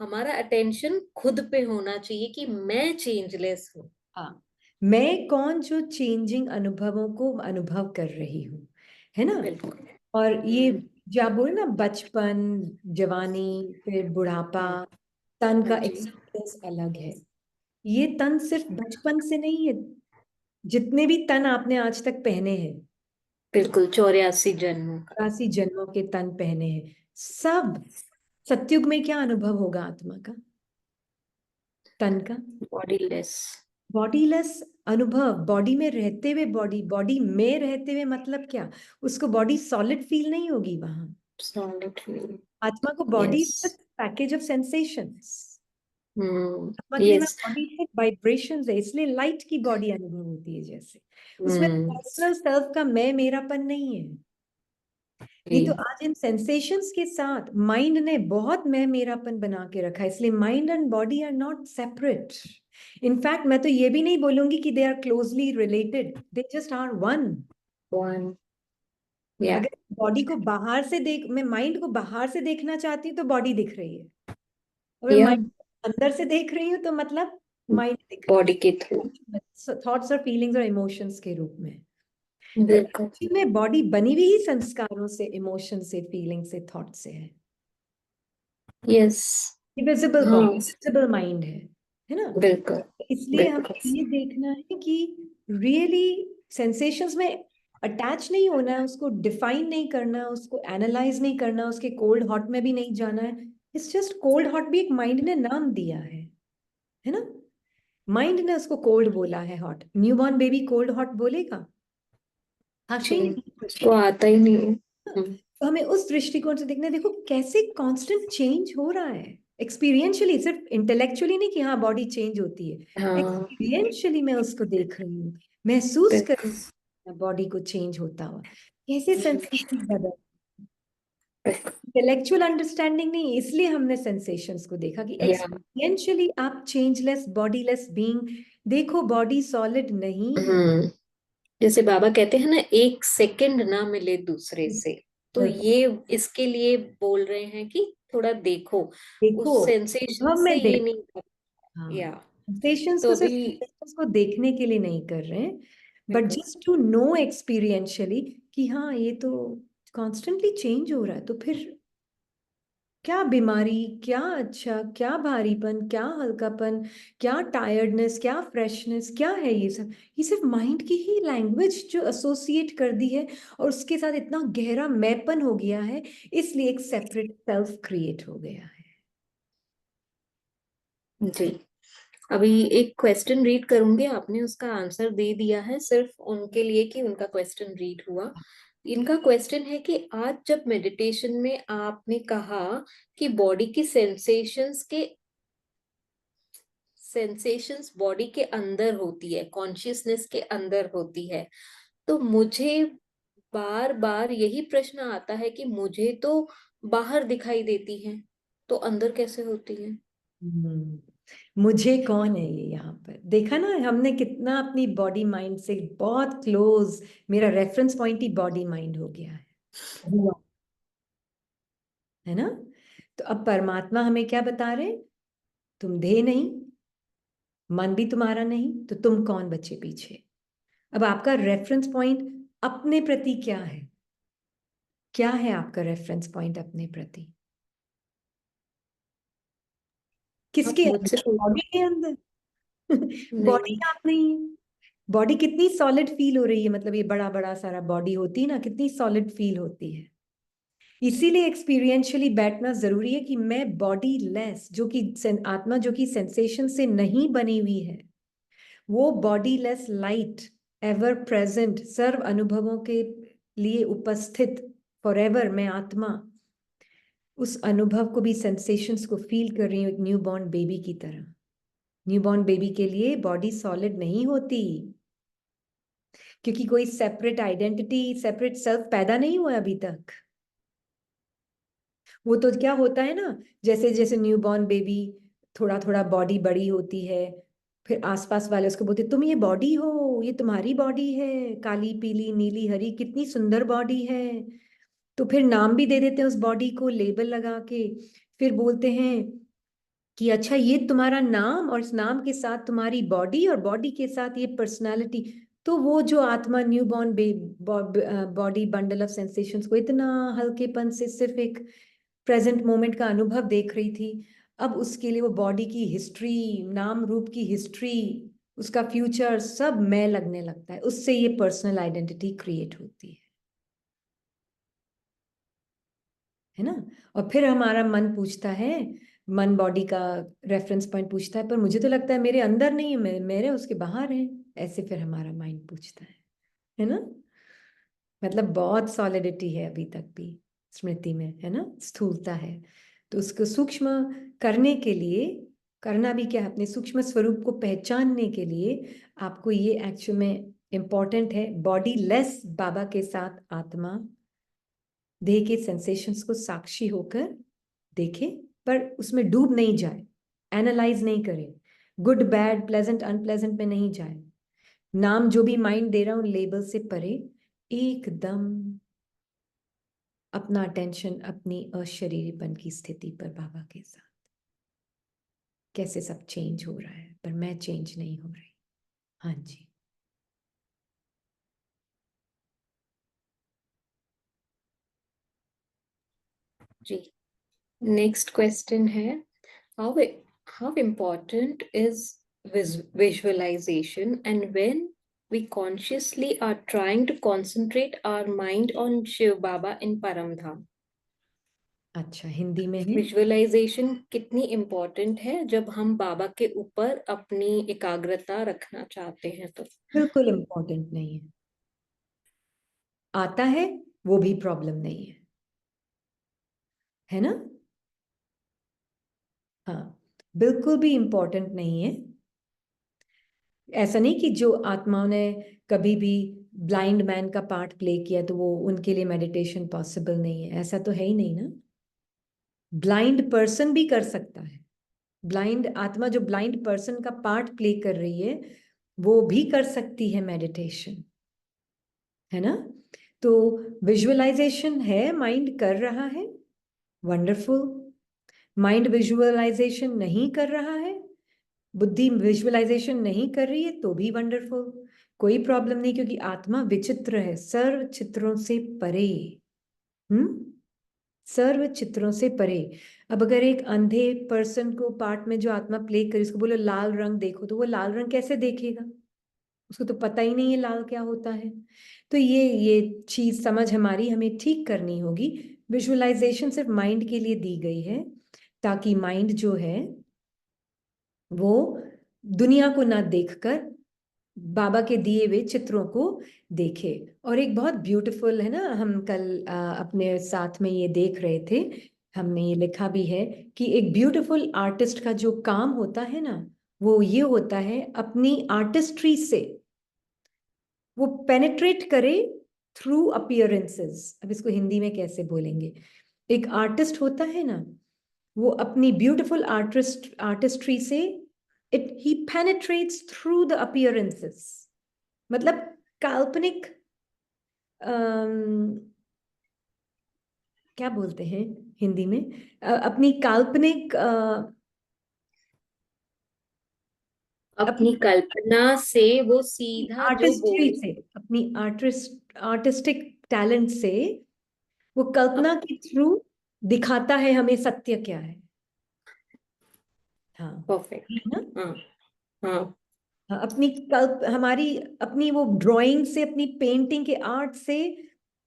हमारा अटेंशन खुद पे होना चाहिए कि मैं चेंजलेस हूँ। हाँ, मैं कौन जो चेंजिंग अनुभवों को अनुभव कर रही हूँ, है ना। बिल्कुल। और ये हम्म। जो आप बोले ना, बचपन, जवानी, फिर बुढ़ापा, हम्म। तन हाँ का जी। एक्सपीरियंस अलग है। ये तन सिर्फ बचपन से नहीं है, जितने भी तन आपने आज तक पहने हैं, बिल्कुल, 84 जन्मों का। 84 जन्मों के तन पहने हैं, सब सतयुग में क्या अनुभव होगा आत्मा का, तन का? बॉडीलेस। बॉडीलेस अनुभव। बॉडी में रहते हुए, बॉडी बॉडी में रहते हुए मतलब क्या, उसको बॉडी सॉलिड फील नहीं होगी वहां। Solid feel. आत्मा को body yes. Package of sensations. Hmm. आत्मा के लिए ना यस। बॉडी में वाइब्रेशंस है, इसलिए लाइट की बॉडी अनुभव होती है जैसे। उसमें हम्म। पर्सनल सेल्फ का मैं मेरापन नहीं है। नहीं तो जी। आज इन सेंसेशंस के साथ माइंड ने बहुत मैं मेरापन बना के रखा है, इसलिए mind and body are not separate. In fact मैं तो ये भी नहीं बोलूंगी कि they are closely related, they just are one. One. Yeah. अगर बॉडी को बाहर से देख, मैं माइंड को बाहर से देखना चाहती हूँ तो बॉडी दिख रही है, और मैं या। माइंड अंदर से देख रही हूँ तो मतलब माइंड दिख रहा बॉडी के थ्रू। है, थॉट्स और फीलिंग्स और इमोशंस के रूप में। और बिल्कुल। एक्चुअली में बॉडी बनी हुई ही संस्कारों से, इमोशन से, फीलिंग से, थॉट से है। यस। विजिबल हाँ। बॉडी, विजिबल माइंड है ना। बिल्कुल। इसलिए बिल्कुल। हमें ये देखना है कि रियली सेंसेशंस में अटैच नहीं होना है, उसको डिफाइन नहीं करना है, उसको एनालाइज नहीं करना, उसके कोल्ड हॉट में भी नहीं जाना है। इट्स जस्ट कोल्ड हॉट भी एक माइंड ने नाम दिया है ना। माइंड ने उसको कोल्ड बोला है, hot. Newborn baby cold hot बोलेगा? भाषा ही जी। नहीं। उसको आता ही नहीं है। हम्म। तो हमें उस दृष्टिकोण से देखना है, देखो कैसे कांस्टेंट चेंज हो रहा है एक्सपीरियंशियली, सिर्फ इंटेलेक्चुअली नहीं कि हाँ बॉडी चेंज होती है, हाँ। एक्सपीरियंशियली मैं उसको देख रही हूँ, महसूस कर बिल्कुल। बॉडी को चेंज होता हुआ, कैसे सेंसेशन बदल। बिल्कुल। इंटेलेक्चुअल अंडरस्टैंडिंग नहीं, इसलिए हमने सेंसेशंस को देखा कि या। एक्सपीरियंशियली आप चेंजलेस बॉडीलेस बीइंग देखो, बॉडी सॉलिड नहीं है। हम्म। जैसे बाबा कहते हैं ना, एक सेकंड ना मिले दूसरे से, तो ये इसके लिए बोल रहे हैं कि थोड़ा देखो, देखो, उस सेंसेशन अनुभव से में ये देखो। नहीं कर। हाँ, या। सेंसेशंस तो को सिर्फ अभी। sensations को देखने के लिए नहीं कर रहे हैं, बट बिल्कुल। जस्ट टू नो एक्सपीरियंशियली कि हाँ ये तो कॉन्स्टेंटली चेंज हो रहा है। तो फिर क्या बीमारी, क्या अच्छा, क्या भारीपन, क्या हल्कापन, क्या टायर्डनेस, क्या फ्रेशनेस, क्या है ये सिर्फ माइंड की ही लैंग्वेज जो एसोसिएट कर दी है, और उसके साथ इतना गहरा मैपन हो गया है, इसलिए एक सेपरेट सेल्फ क्रिएट हो गया है। जी। अभी एक क्वेश्चन रीड करूंगी, आपने उसका आंसर दे दिया है, सिर्फ उनके लिए कि उनका क्वेश्चन रीड हुआ। इनका क्वेश्चन है कि आज जब मेडिटेशन में आपने कहा कि बॉडी की सेंसेशंस बॉडी के अंदर होती है, कॉन्शियसनेस के अंदर होती है, तो मुझे बार बार यही प्रश्न आता है कि मुझे तो बाहर दिखाई देती है, तो अंदर कैसे होती है? मुझे कौन है ये, यहाँ पर देखा ना हमने कितना अपनी बॉडी माइंड से बहुत क्लोज, मेरा रेफरेंस पॉइंट ही बॉडी माइंड हो गया हुआ है ना। तो अब परमात्मा हमें क्या बता रहे, तुम देह नहीं, मन भी तुम्हारा नहीं, तो तुम कौन बचे पीछे। अब आपका रेफरेंस पॉइंट अपने प्रति क्या है, क्या है आपका रेफरेंस पॉइंट अपने प्रति, आप किसके मुझसे अंदर, पूछ। बॉडी के अंदर। बॉडी नहीं। आप नहीं है। बॉडी कितनी सॉलिड फील हो रही है, मतलब ये बड़ा बड़ा सारा बॉडी होती है ना, कितनी सॉलिड फील होती है। इसीलिए एक्सपीरियंशियली बैठना जरूरी है कि मैं बॉडी लेस, जो कि आत्मा जो कि सेंसेशन से नहीं बनी हुई है, वो bodiless light, ever present, सर्व अनुभवों के लिए उपस्थित, फॉरएवर मैं आत्मा, उस अनुभव को भी, सेंसेशंस को फील कर रही हूँ एक न्यूबॉर्न बेबी की तरह। न्यूबॉर्न बेबी के लिए बॉडी सॉलिड नहीं होती, क्योंकि कोई सेपरेट आइडेंटिटी, सेपरेट सेल्फ पैदा नहीं हुआ अभी तक। वो तो क्या होता है ना, जैसे जैसे न्यूबॉर्न बेबी थोड़ा थोड़ा बॉडी बड़ी होती है, फिर आसपास वाले उसको बोलते तुम ये बॉडी हो, ये तुम्हारी बॉडी है, काली पीली नीली हरी कितनी सुंदर बॉडी है। तो फिर नाम भी दे देते हैं उस बॉडी को, लेबल लगा के। फिर बोलते हैं कि अच्छा ये तुम्हारा नाम, और इस नाम के साथ तुम्हारी बॉडी, और बॉडी के साथ ये पर्सनालिटी। तो वो जो आत्मा newborn body bundle of sensations को इतना हल्केपन से सिर्फ एक प्रेजेंट मोमेंट का अनुभव देख रही थी, अब उसके लिए वो बॉडी की हिस्ट्री, नाम रूप की हिस्ट्री, उसका फ्यूचर सब मैं लगने लगता है, उससे ये पर्सनल आइडेंटिटी क्रिएट होती है ना। और फिर हमारा मन पूछता है, मन बॉडी का रेफरेंस पॉइंट पूछता है, पर मुझे तो लगता है मेरे अंदर नहीं है, मेरे उसके बाहर है, ऐसे फिर हमारा माइंड पूछता है ना। मतलब बहुत सॉलिडिटी है अभी तक भी स्मृति में, है ना, स्थूलता है। तो उसको सूक्ष्म करने के लिए करना भी क्या है, अपने सूक्ष्म स्वरूप को पहचानने के लिए आपको ये एक्चुअल में इम्पॉर्टेंट है, बॉडी लेस बाबा के साथ आत्मा देह के सेंसेशंस को साक्षी होकर देखे, पर उसमें डूब नहीं जाए, एनालाइज नहीं करे, गुड बैड प्लेजेंट अनप्लेजेंट में नहीं जाए, नाम जो भी माइंड दे रहा हूं लेबल से परे, एकदम अपना अटेंशन अपनी अशरीरीपन की स्थिति पर बाबा के साथ। कैसे सब चेंज हो रहा है पर मैं चेंज नहीं हो रही। हाँ जी। जी, नेक्स्ट क्वेश्चन है, how how important is visualization, and when we consciously are trying to concentrate our mind on Shiv Baba in Paramdham? अच्छा, हिंदी में है। विजुअलाइजेशन कितनी इम्पोर्टेंट है जब हम बाबा के ऊपर अपनी एकाग्रता रखना चाहते हैं तो? बिल्कुल इम्पोर्टेंट नहीं है, आता है वो भी प्रॉब्लम नहीं है ना। हाँ, बिल्कुल भी इम्पोर्टेंट नहीं है। ऐसा नहीं कि जो आत्माओं ने कभी भी ब्लाइंड मैन का पार्ट प्ले किया तो वो उनके लिए मेडिटेशन पॉसिबल नहीं है, ऐसा तो है ही नहीं ना। ब्लाइंड पर्सन भी कर सकता है, ब्लाइंड आत्मा जो ब्लाइंड पर्सन का पार्ट प्ले कर रही है वो भी कर सकती है मेडिटेशन, है ना। तो विजुअलाइजेशन है, माइंड कर रहा है, वंडरफुल। माइंड विजुअलाइजेशन नहीं कर रहा है, बुद्धि विजुअलाइजेशन नहीं कर रही है तो भी वंडरफुल, कोई प्रॉब्लम नहीं, क्योंकि आत्मा विचित्र है, सर्व चित्रों से परे। सर्व चित्रों से परे। अब अगर एक अंधे पर्सन को पार्ट में जो आत्मा प्ले करे उसको बोलो लाल रंग देखो, तो वो लाल रंग कैसे देखेगा, उसको तो पता ही नहीं है लाल क्या होता है। तो ये चीज समझ हमारी हमें ठीक करनी होगी। विजुअलाइजेशन सिर्फ माइंड के लिए दी गई है, ताकि माइंड जो है वो दुनिया को ना देखकर बाबा के दिए हुए चित्रों को देखे। और एक बहुत ब्यूटीफुल है ना, हम कल अपने साथ में ये देख रहे थे, हमने ये लिखा भी है कि एक ब्यूटीफुल आर्टिस्ट का जो काम होता है ना, वो ये होता है अपनी आर्टिस्ट्री से वो पेनिट्रेट करे थ्रू अपीयरेंसेस। अब इसको हिंदी में कैसे बोलेंगे, एक आर्टिस्ट होता है ना, वो अपनी ब्यूटीफुल आर्टिस्ट्री से it he penetrates through the appearances. मतलब काल्पनिक क्या बोलते हैं हिंदी में, अपनी काल्पनिक अपनी कल्पना से वो सीधा जो आर्टिस्ट्री बोल से, अपनी आर्टिस्टिक टैलेंट से वो कल्पना के थ्रू दिखाता है हमें सत्य क्या है। हाँ, परफेक्ट। है ना। हाँ हाँ। हाँ, अपनी हमारी अपनी वो ड्राइंग से, अपनी पेंटिंग के आर्ट से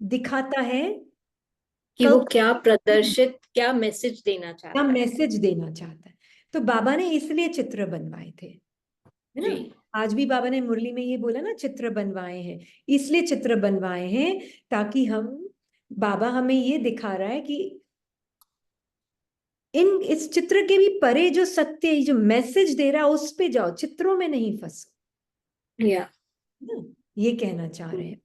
दिखाता है कि वो क्या कल्पना प्रदर्शित, क्या मैसेज देना क्या चाहता है। मैसेज देना चाहता है। तो बाबा ने इसलिए चित्र बनवाए थे, है जी। ना। आज भी बाबा ने मुरली में ये बोला ना, चित्र बनवाए हैं, इसलिए चित्र बनवाए हैं ताकि हम, बाबा हमें ये दिखा रहा है कि इस चित्र के भी परे जो सत्य, जो मैसेज दे रहा है उस पे जाओ, चित्रों में नहीं फंसो, या ना, ये कहना चाह रहे हैं।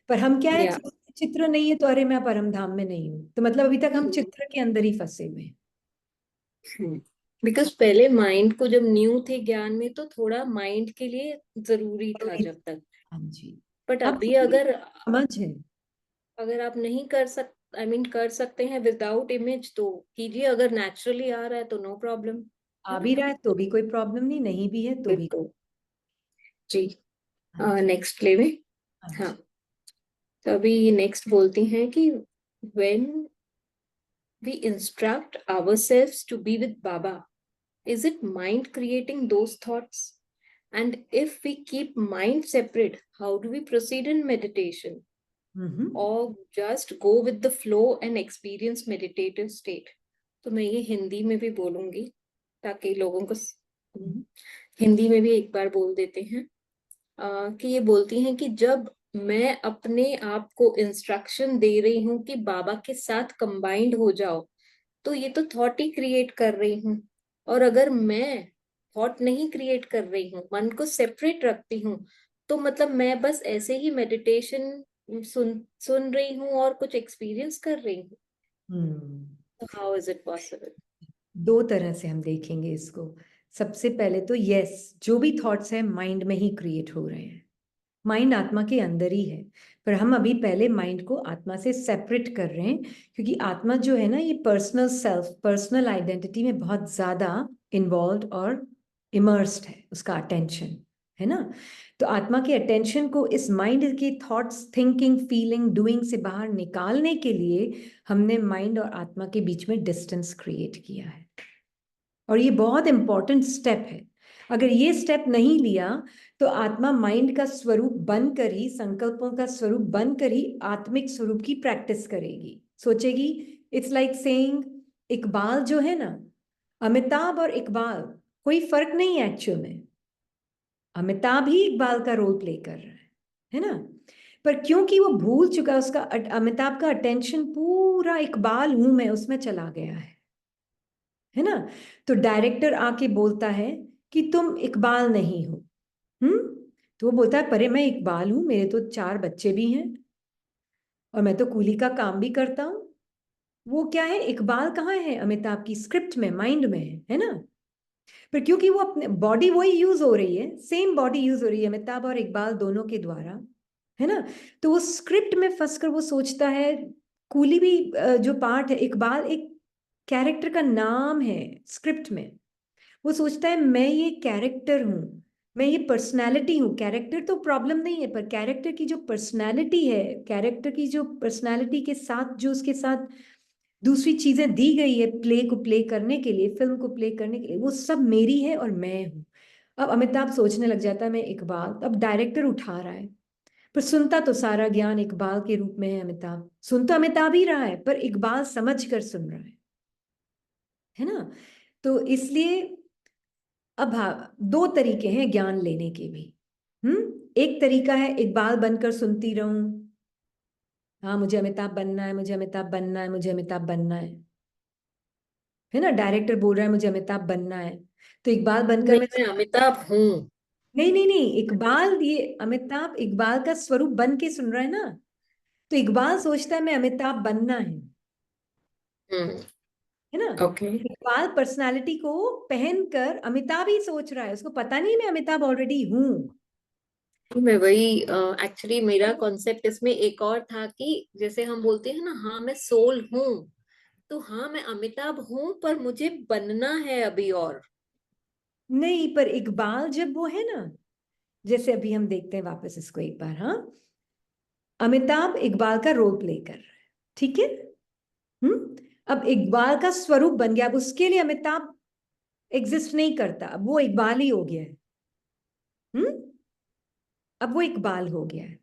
पर हम क्या है, या चित्र नहीं है तो अरे मैं परम धाम में नहीं हूँ, तो मतलब अभी तक हम हम्म, चित्र के अंदर ही फंसे हुए हैं। बिकॉज पहले माइंड को जब न्यू थे ज्ञान में तो थोड़ा माइंड के लिए जरूरी था जब तक, हाँ जी। बट अब अभी क्योंकि अगर समझ है। अगर आप नहीं कर सक आई मीन कर सकते हैं विदाउट इमेज तो कीजिए, अगर नेचुरली आ रहा है तो नो प्रॉब्लम, आ है ना? भी रहा है तो भी कोई प्रॉब्लम नहीं, नहीं भी है तो फिर भी। तो जी, हाँ जी। नेक्स्ट ले में। हाँ हाँ, जी। तो अभी नेक्स्ट बोलती हैं कि when we instruct ourselves to be with Baba, is it mind creating those thoughts? And if we keep mind separate, how do we proceed in meditation? Hmm. Or just go with the flow and experience meditative state? तो मैं ये हिंदी में भी बोलूंगी ताकि लोगों को हम्म। हिंदी में भी एक बार बोल देते हैं। कि ये बोलती हैं कि जब मैं अपने आप को इंस्ट्रक्शन दे रही हूँ कि बाबा के साथ कंबाइंड हो जाओ, तो ये तो थॉट ही क्रिएट कर रही हूँ। और अगर मैं थॉट नहीं क्रिएट कर रही हूँ, मन को सेपरेट रखती हूँ, तो मतलब मैं बस ऐसे ही मेडिटेशन सुन सुन रही हूँ और कुछ एक्सपीरियंस कर रही हूँ। तो हाउ इज इट पॉसिबल? दो तरह से हम देखेंगे इसको। सबसे पहले तो यस, जो भी थॉट्स हैं माइंड में ही क्रिएट हो रहे हैं, माइंड आत्मा के अंदर ही है, पर हम अभी पहले माइंड को आत्मा से सेपरेट कर रहे हैं, क्योंकि आत्मा जो है ना ये पर्सनल सेल्फ, पर्सनल आइडेंटिटी में बहुत ज्यादा इन्वॉल्व और इमर्स्ड है, उसका अटेंशन है ना। तो आत्मा के अटेंशन को इस माइंड के थॉट्स, थिंकिंग, फीलिंग, डूइंग से बाहर निकालने के लिए हमने माइंड और आत्मा के बीच में डिस्टेंस क्रिएट किया है, और ये बहुत इंपॉर्टेंट स्टेप है। अगर ये स्टेप नहीं लिया तो आत्मा माइंड का स्वरूप बनकर ही, संकल्पों का स्वरूप बनकर ही आत्मिक स्वरूप की प्रैक्टिस करेगी, सोचेगी। इट्स लाइक सेइंग, इकबाल जो है ना, अमिताभ और इकबाल कोई फर्क नहीं है एक्चुअल में। अमिताभ ही इकबाल का रोल प्ले कर रहा है ना। पर क्योंकि वो भूल चुका, उसका अमिताभ का अटेंशन पूरा इकबाल हूं मैं उसमें चला गया है ना। तो डायरेक्टर आके बोलता है कि तुम इकबाल नहीं हो। हम्म। तो वो बोलता है परे मैं इकबाल हूं, मेरे तो 4 बच्चे भी हैं और मैं तो कूली का काम भी करता हूं। वो क्या है, इकबाल कहाँ है अमिताभ की स्क्रिप्ट में, माइंड में है ना। पर क्योंकि वो अपने बॉडी वही यूज हो रही है, सेम बॉडी यूज हो रही है अमिताभ और इकबाल दोनों के द्वारा, है ना। तो वो स्क्रिप्ट में फंसकर वो सोचता है, कूली भी जो पार्ट है, इकबाल एक कैरेक्टर का नाम है स्क्रिप्ट में। वो सोचता है मैं ये कैरेक्टर हूं, मैं ये पर्सनालिटी हूँ। कैरेक्टर तो प्रॉब्लम नहीं है, पर कैरेक्टर की जो पर्सनालिटी है, कैरेक्टर की जो पर्सनालिटी के साथ जो उसके साथ दूसरी चीजें दी गई है प्ले को प्ले करने के लिए, फिल्म को प्ले करने के लिए, वो सब मेरी है और मैं हूँ। अब अमिताभ सोचने लग जाता है मैं इकबाल, अब डायरेक्टर उठा रहा है, पर सुनता तो सारा ज्ञान इकबाल के रूप में है अमिताभ, सुन तो अमिताभ ही रहा है पर इकबाल समझ कर सुन रहा है ना। तो इसलिए अब हाँ, 2 तरीके हैं ज्ञान लेने के भी। एक तरीका है इकबाल बनकर सुनती रहूं, हाँ मुझे अमिताभ बनना है, मुझे अमिताभ बनना है, मुझे अमिताभ बनना है ना। डायरेक्टर बोल रहा है मुझे अमिताभ बनना है, तो इकबाल बनकर नहीं, मैं, मैं अमिताभ हूँ। नहीं नहीं नहीं, इकबाल, ये अमिताभ इकबाल का स्वरूप बन के सुन रहा है ना। तो इकबाल सोचता है मैं अमिताभ बनना हम्म। है ना। ओके। इकबाल पर्सनालिटी को पहनकर अमिताभ ही सोच रहा है, उसको पता नहीं मैं अमिताभ ऑलरेडी हूं। मैं वही एक्चुअली मेरा कॉन्सेप्ट इसमें एक और था कि जैसे हम बोलते हैं ना, हाँ मैं सोल हूँ, तो हाँ मैं अमिताभ हूँ पर मुझे बनना है अभी और। नहीं, पर इकबाल जब वो है ना, जैसे अभी हम देखते हैं वापस इसको एक बार, हाँ, अमिताभ इकबाल का रोल प्ले कर रहा है, ठीक है। अब इकबाल का स्वरूप बन गया, अब उसके लिए अमिताभ एग्जिस्ट नहीं करता, अब वो इकबाल ही हो गया है। हम्म। अब वो इकबाल हो गया है।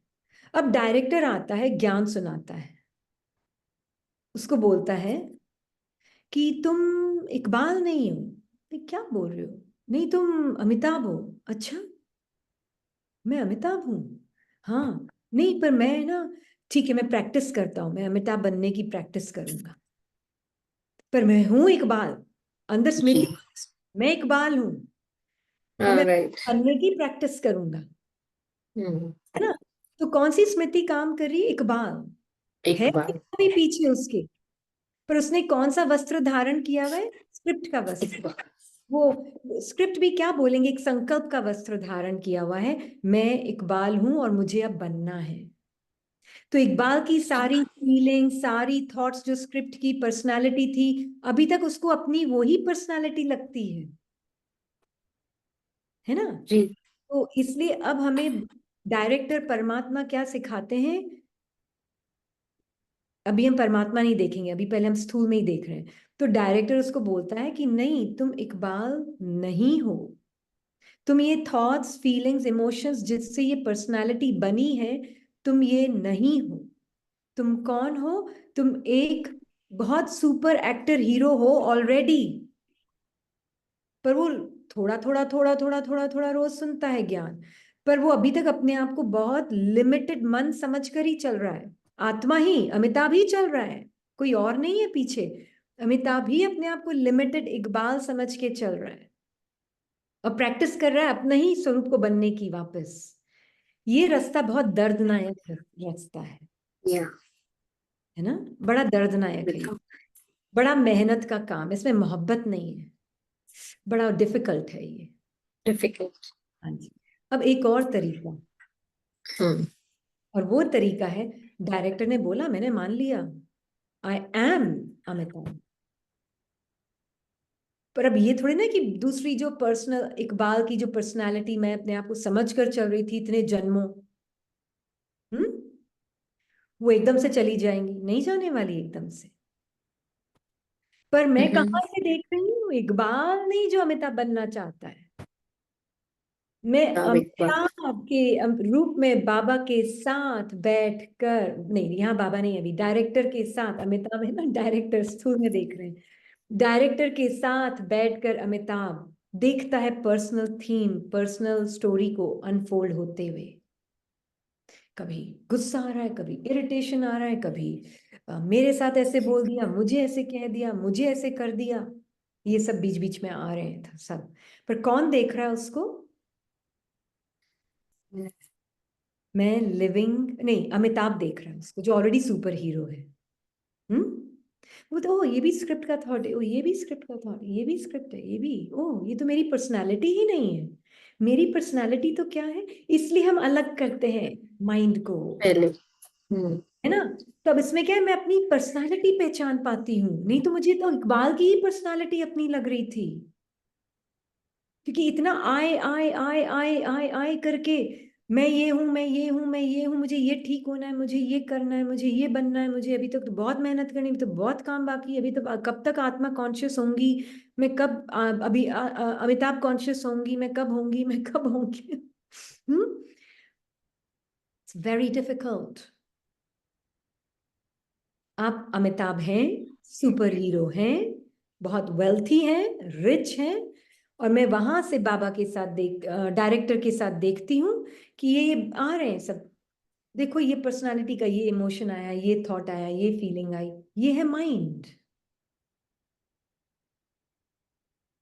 अब डायरेक्टर आता है, ज्ञान सुनाता है, उसको बोलता है कि तुम इकबाल नहीं हो। क्या बोल रहे हो, नहीं तुम अमिताभ हो। अच्छा, मैं अमिताभ हूँ, हाँ। नहीं पर मैं ना, ठीक है मैं प्रैक्टिस करता हूँ, मैं अमिताभ बनने की प्रैक्टिस करूंगा, पर मैं हूं इकबाल, अंदर जी। स्मृति, मैं इकबाल हूं, और हाँ, मैं राइट। बनने की प्रैक्टिस करूंगा, हम्म। है ना। तो कौन सी स्मृति काम कर रही है, इकबाल। है इकबाल। भी पीछे उसके, पर उसने कौन सा वस्त्र धारण किया हुआ है? स्क्रिप्ट का वस्त्र। इकबाल। वो स्क्रिप्ट भी क्या बोलेंगे, एक संकल्प का वस्त्र धारण किया हुआ है, मैं इकबाल हूं और मुझे अब बनना है। तो इकबाल की सारी फीलिंग, सारी थॉट्स, जो स्क्रिप्ट की पर्सनालिटी थी, अभी तक उसको अपनी वही पर्सनालिटी लगती है ना? जी। तो इसलिए अब हमें डायरेक्टर परमात्मा क्या सिखाते हैं, अभी हम परमात्मा नहीं देखेंगे, अभी पहले हम स्थूल में ही देख रहे हैं। तो डायरेक्टर उसको बोलता है कि नहीं, तुम इकबाल नहीं हो, तुम ये थॉट्स, फीलिंग्स, इमोशंस जिससे ये पर्सनालिटी बनी है, तुम ये नहीं हो। तुम कौन हो? तुम एक बहुत सुपर एक्टर हीरो हो ऑलरेडी। पर वो थोड़ा थोड़ा थोड़ा थोड़ा थोड़ा थोड़ा रोज सुनता है ज्ञान, पर वो अभी तक अपने आप को बहुत लिमिटेड मन समझकर ही चल रहा है। आत्मा ही, अमिताभ ही चल रहा है, कोई और नहीं है पीछे। अमिताभ ही अपने आप को लिमिटेड इकबाल समझ के चल रहा है और प्रैक्टिस कर रहा है अपने ही स्वरूप को बनने की वापस। ये रास्ता बहुत दर्दनायक रास्ता या है ना? बड़ा दर्दनायक है ये, बिल्कुल। बड़ा मेहनत का काम, इसमें मोहब्बत नहीं है, बड़ा डिफिकल्ट है ये। डिफिकल्ट। हाँ जी। अब एक और तरीका, हम्म। और वो तरीका है, डायरेक्टर ने बोला, मैंने मान लिया, आई एम अमिताभ। पर अब ये थोड़ी ना कि दूसरी जो पर्सनल इकबाल की जो पर्सनालिटी मैं अपने आप को समझ कर चल रही थी इतने जन्मों, हम्म, वो एकदम से चली जाएंगी, नहीं जाने वाली एकदम से। पर मैं हम्म। कहाँ से देख रही हूँ, इकबाल नहीं जो अमिताभ बनना चाहता है, मैं इकबाल। अमिताभ के रूप में बाबा के साथ बैठकर, नहीं यहाँ बाबा नहीं, अभी डायरेक्टर के साथ, अमिताभ है ना डायरेक्टर, स्थूल में देख रहे हैं, डायरेक्टर के साथ बैठकर अमिताभ देखता है पर्सनल थीम, पर्सनल स्टोरी को अनफोल्ड होते हुए। कभी गुस्सा आ रहा है, कभी इरिटेशन आ रहा है, कभी मेरे साथ ऐसे बोल दिया, मुझे ऐसे कह दिया, मुझे ऐसे कर दिया, ये सब बीच बीच में आ रहे हैं सब। पर कौन देख रहा है उसको? मैं लिविंग नहीं, अमिताभ देख रहा है उसको, जो ऑलरेडी सुपर हीरो है। हम्म, वो तो ओ ये भी स्क्रिप्ट का थॉट है, ओ ये भी स्क्रिप्ट का थॉट है, ये भी स्क्रिप्ट है, ये भी, ओ ये तो मेरी पर्सनालिटी ही नहीं है। मेरी पर्सनालिटी तो क्या है? इसलिए हम अलग करते हैं माइंड को, पहले। हम्म। है ना? तो अब इसमें क्या है, मैं अपनी पर्सनालिटी पहचान पाती हूँ, नहीं तो मुझे तो इकबाल की ही पर्सनालिटी अपनी लग रही थी, क्योंकि इतना आए आए आए आए आए आए करके, मैं ये हूं, मैं ये हूं, मैं ये हूं, मुझे ये ठीक होना है, मुझे ये करना है, मुझे ये बनना है, मुझे अभी तक तो बहुत मेहनत करनी है, अभी तो बहुत काम बाकी है, अभी तो कब तक आत्मा कॉन्शियस होंगी, मैं कब अभी अमिताभ कॉन्शियस होंगी, मैं कब होंगी, मैं कब होंगी। It's very difficult. आप अमिताभ हैं, सुपर हीरो हैं, बहुत वेल्थी हैं, रिच हैं, और मैं वहां से बाबा के साथ डायरेक्टर के साथ देखती हूँ कि ये आ रहे हैं सब, देखो ये पर्सनालिटी का ये इमोशन आया, ये थॉट आया, ये फीलिंग आई, ये है माइंड।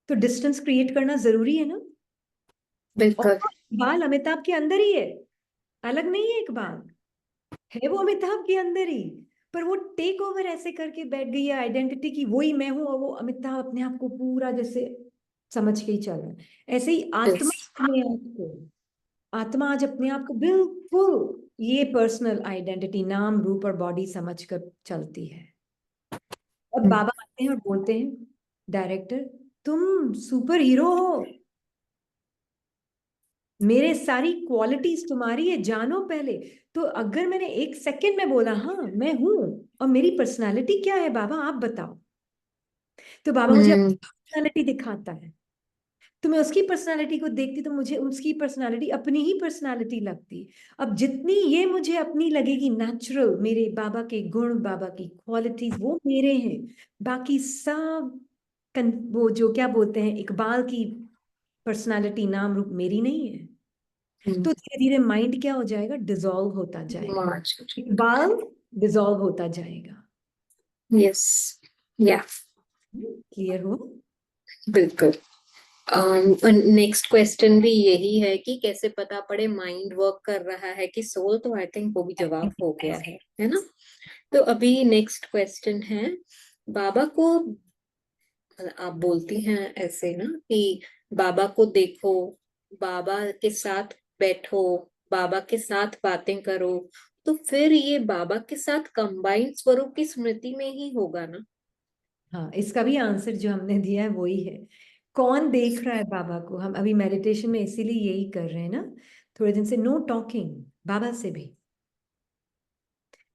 तो डिस्टेंस क्रिएट करना जरूरी है ना? और बिल्कुल। इकबाल अमिताभ के अंदर ही है, अलग नहीं है इकबाल, है वो अमिताभ के अंदर ही। पर वो टेक ओवर ऐसे करके बैठ गई है आइडेंटिटी की, वही मैं हूं, और वो अमिताभ अपने आप को पूरा जैसे समझ के ही चल रहा है। ऐसे ही आत्मा यस। अपने आप को, आत्मा आज अपने आप को बिल्कुल ये पर्सनल आइडेंटिटी, नाम रूप और बॉडी समझ कर चलती है। अब बाबा आते हैं और बोलते हैं, डायरेक्टर तुम सुपर हीरो हो, मेरे सारी क्वालिटीज तुम्हारी है, जानो पहले। तो अगर मैंने एक सेकंड में बोला हाँ मैं हूं, और मेरी पर्सनालिटी क्या है बाबा आप बताओ, तो बाबा मुझे हम्म। अपनी पर्सनालिटी दिखाता है। तो मैं उसकी पर्सनालिटी को देखती तो मुझे उसकी पर्सनालिटी अपनी ही पर्सनालिटी लगती। अब जितनी ये मुझे अपनी लगेगी नेचुरल, मेरे बाबा के गुण, बाबा की क्वालिटीज वो मेरे हैं, बाकी सब वो जो क्या बोलते हैं इकबाल की पर्सनालिटी, नाम रूप मेरी नहीं है। तो धीरे धीरे माइंड क्या हो जाएगा, डिसॉल्व होता जाएगा, मार्च। इकबाल डिसॉल्व होता जाएगा। यस। या क्लियर हो? बिल्कुल। नेक्स्ट क्वेश्चन भी यही है कि कैसे पता पड़े माइंड वर्क कर रहा है कि सोल, तो आई थिंक वो भी जवाब हो गया है ना? तो अभी नेक्स्ट क्वेश्चन है, बाबा को आप बोलती हैं ऐसे ना कि बाबा को देखो, बाबा के साथ बैठो, बाबा के साथ बातें करो, तो फिर ये बाबा के साथ कंबाइंड स्वरूप की स्मृति में ही होगा ना? हाँ, इसका भी आंसर जो हमने दिया है वही है। कौन देख रहा है बाबा को? हम अभी मेडिटेशन में इसीलिए यही कर रहे हैं ना, थोड़े दिन से नो टॉकिंग बाबा से भी,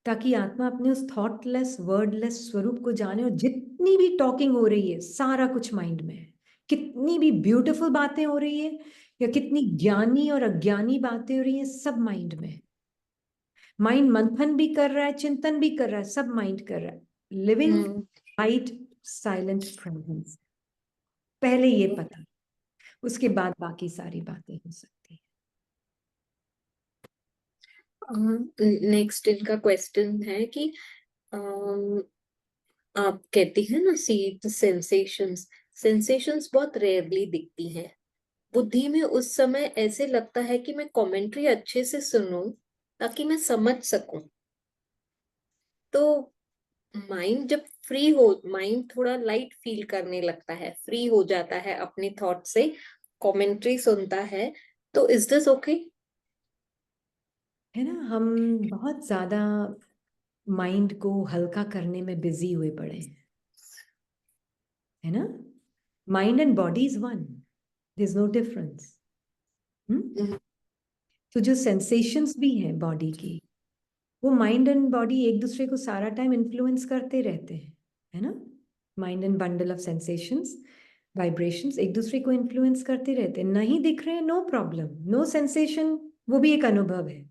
ताकि आत्मा अपने उस थॉटलेस वर्डलेस स्वरूप को जाने। और जितनी भी टॉकिंग हो रही है सारा कुछ माइंड में है। कितनी भी ब्यूटीफुल बातें हो रही है या कितनी ज्ञानी और अज्ञानी बातें हो रही है, सब माइंड में है। माइंड मंथन भी कर रहा है, चिंतन भी कर रहा है, सब माइंड कर रहा है। लिविंग लाइट साइलेंट प्रेजेंस, पहले ये पता, उसके बाद बाकी सारी बातें हो सकती नेक्स्ट इनका क्वेश्चन है कि आप कहती हैं ना, सी द सेंसेशंस, सेंसेशंस बहुत रेयरली दिखती हैं बुद्धि में। उस समय ऐसे लगता है कि मैं कमेंट्री अच्छे से सुनूं ताकि मैं समझ सकूं। तो माइंड जब फ्री हो, माइंड थोड़ा लाइट फील करने लगता है, फ्री हो जाता है अपने थॉट से, कमेंट्री सुनता है, तो इज दिस ओके? है ना। हम बहुत ज्यादा माइंड को हल्का करने में बिजी हुए पड़े हैं, है ना। Mind and body is one, there is no difference. तो जो सेंसेशंस भी हैं बॉडी की, वो माइंड एंड बॉडी एक दूसरे को सारा टाइम इन्फ्लुएंस करते रहते हैं, है ना। Mind and bundle of sensations, vibrations एक दूसरे को इन्फ्लुएंस करते रहते हैं। नहीं दिख रहे हैं, नो प्रॉब्लम, नो सेंसेशन, वो भी एक अनुभव है।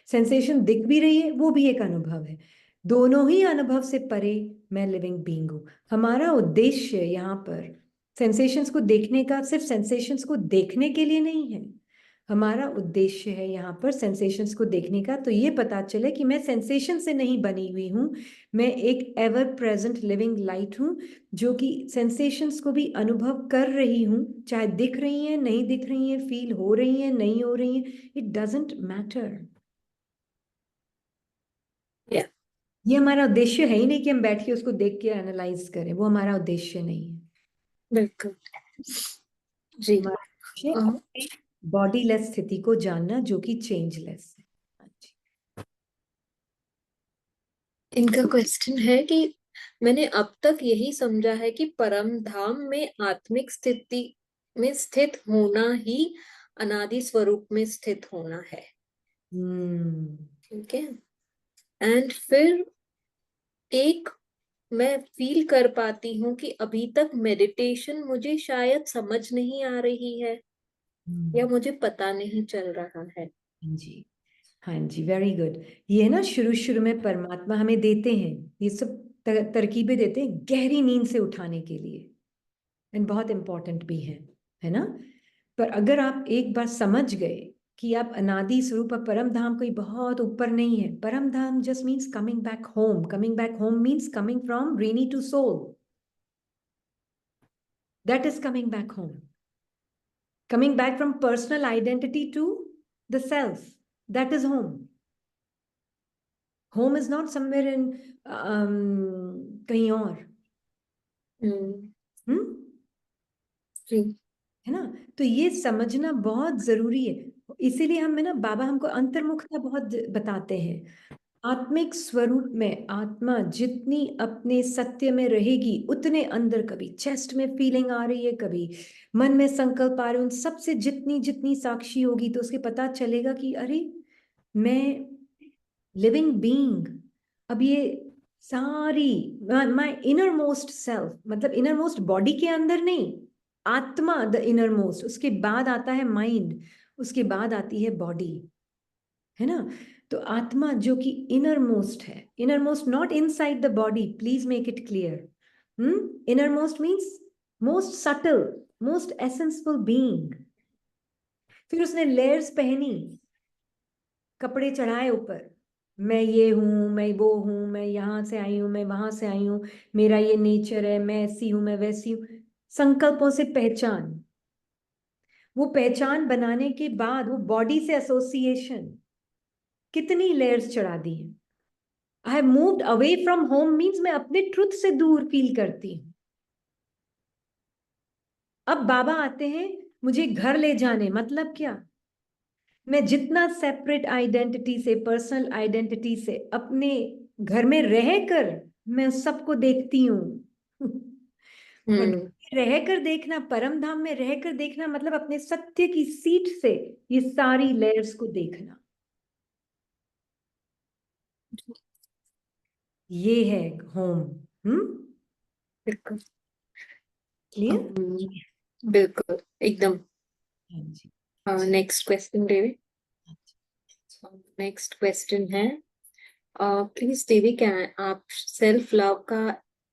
सेंसेशन दिख भी रही है, वो भी एक अनुभव है। दोनों ही अनुभव से परे मैं लिविंग बीइंग हूँ। हमारा उद्देश्य यहाँ पर सेंसेशंस को देखने का सिर्फ सेंसेशंस को देखने के लिए नहीं है। हमारा उद्देश्य है यहाँ पर सेंसेशंस को देखने का, तो ये पता चले कि मैं सेंसेशन से नहीं बनी हुई हूँ, मैं एक एवर प्रेजेंट लिविंग लाइट हूँ, जो कि सेंसेशंस को भी अनुभव कर रही हूँ, चाहे दिख रही हैं नहीं दिख रही हैं, फील हो रही हैं नहीं हो रही हैं, इट डजेंट मैटर। या ये हमारा उद्देश्य है ही नहीं कि हम बैठ के उसको देख के एनालाइज करें, वो हमारा उद्देश्य नहीं है। बिल्कुल जी। हमारा उद्देश्य बॉडी लेस स्थिति को जानना, जो कि चेंजलेस है। हाँ जी। इनका क्वेश्चन है कि मैंने अब तक यही समझा है कि परम धाम में आत्मिक स्थिति में स्थित होना ही अनादि स्वरूप में स्थित होना है। हम्म। ठीक है। एंड फिर एक मैं फील कर पाती हूँ कि अभी तक मेडिटेशन मुझे शायद समझ नहीं आ रही है, या मुझे पता नहीं चल रहा है। हाँ जी, हाँ जी, वेरी गुड। ये ना शुरू शुरू में परमात्मा हमें देते हैं, ये सब तरकीबें देते हैं गहरी नींद से उठाने के लिए, एंड बहुत इंपॉर्टेंट भी है ना। पर अगर आप एक बार समझ गए कि आप अनादि स्वरूप और परम धाम कोई बहुत ऊपर नहीं है, परम धाम just means coming back home. Coming back home means coming from रीनी to soul, that is coming back home. Coming back from personal identity to the self, that is home. Home is not somewhere in कहीं और। हम्म। जी। है ना। तो ये समझना बहुत जरूरी है। इसीलिए हम, है ना, बाबा हमको अंतर्मुखता बहुत बताते हैं। आत्मिक स्वरूप में आत्मा जितनी अपने सत्य में रहेगी, उतने अंदर कभी चेस्ट में फीलिंग आ रही है, कभी मन में संकल्प आ रहे, उन सबसे जितनी जितनी साक्षी होगी, तो उसके पता चलेगा कि अरे मैं लिविंग बीइंग। अब ये सारी माय इनर मोस्ट सेल्फ, मतलब इनर मोस्ट बॉडी के अंदर नहीं, आत्मा द इनर मोस्ट, उसके बाद आता है माइंड, उसके बाद आती है बॉडी, है ना। तो आत्मा जो कि इनर मोस्ट है, innermost not inside the body, please make it clear. Innermost means most subtle, most essenceful being. फिर उसने लेयर्स पहनी, कपड़े चढ़ाए ऊपर, मैं ये हूं, मैं वो हूं, मैं यहां से आई हूं, मैं वहां से आई हूं, मेरा ये नेचर है, मैं ऐसी हूं, मैं वैसी हूं। संकल्पों से पहचान, वो पहचान बनाने के बाद वो बॉडी से एसोसिएशन, कितनी लेयर्स चढ़ा दी है। I have moved away from home means मैं अपने ट्रुथ से दूर फील करती हूँ। अब बाबा आते हैं मुझे घर ले जाने, मतलब क्या? मैं जितना सेपरेट आइडेंटिटी से, पर्सनल आइडेंटिटी से अपने घर में रहकर मैं सबको देखती हूँ और हम्म, रहकर देखना, परम धाम में रहकर देखना मतलब अपने सत्य की सीट से ये सारी लेयर्स को देखना। ये है होम। बिल्कुल। क्लियर? बिल्कुल एकदम। हाँ जी। नेक्स्ट क्वेश्चन देवी। नेक्स्ट क्वेश्चन है, प्लीज देवी क्या आप सेल्फ लव का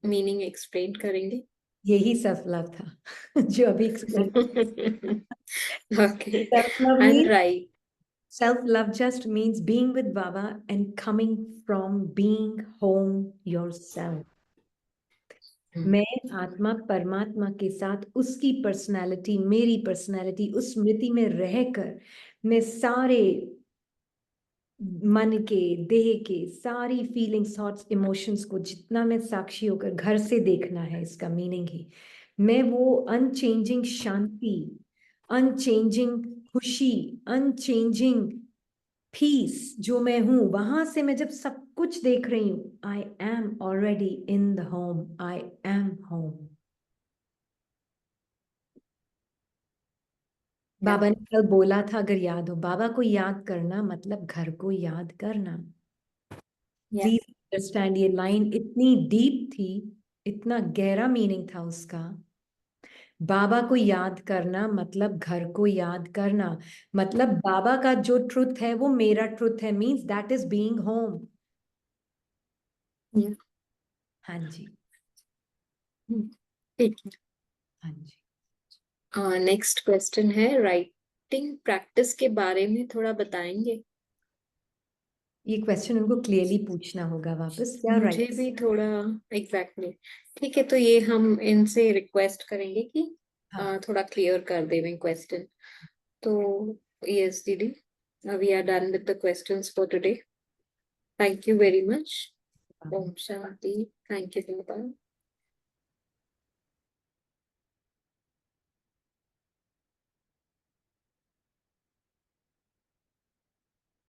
मीनिंग एक्सप्लेन करेंगे? यही सेल्फ लव था जो अभी explain. Okay, self love and mean, right. self love just means being with Baba and coming from being home yourself. मैं आत्मा परमात्मा के साथ उसकी पर्सनालिटी, मेरी पर्सनालिटी, उस स्मृति में रहकर मैं सारे मन के, देह के सारी फीलिंग्स, थॉट्स, इमोशंस को जितना मैं साक्षी होकर घर से देखना है, इसका मीनिंग ही मैं वो अनचेंजिंग शांति, अनचेंजिंग खुशी, अनचेंजिंग पीस जो मैं हूं, वहां से मैं जब सब कुछ देख रही हूं, I am already in the home, I am home. बाबा ने कल बोला था, अगर याद हो, बाबा को याद करना मतलब घर को याद करना। Yeah. प्लीज अंडरस्टैंड, ये लाइन इतनी डीप थी, इतना गहरा मीनिंग था उसका। बाबा को याद करना मतलब घर को याद करना, मतलब बाबा का जो ट्रुथ है वो मेरा ट्रुथ है, means that is being home. Yeah. हाँ जी। ठीक है। हाँ जी। नेक्स्ट क्वेश्चन है, राइटिंग प्रैक्टिस के बारे में थोड़ा बताएंगे? ये क्वेश्चन उनको क्लियरली पूछना होगा वापस, क्या मुझे राइट? भी थोड़ा एग्जैक्टली ठीक है, तो ये हम इनसे रिक्वेस्ट करेंगे कि हाँ। थोड़ा क्लियर कर देवें क्वेश्चन। तो yes Didi, we are done with the questions for today. Thank you very much. Om Shanti. Thank you Baba.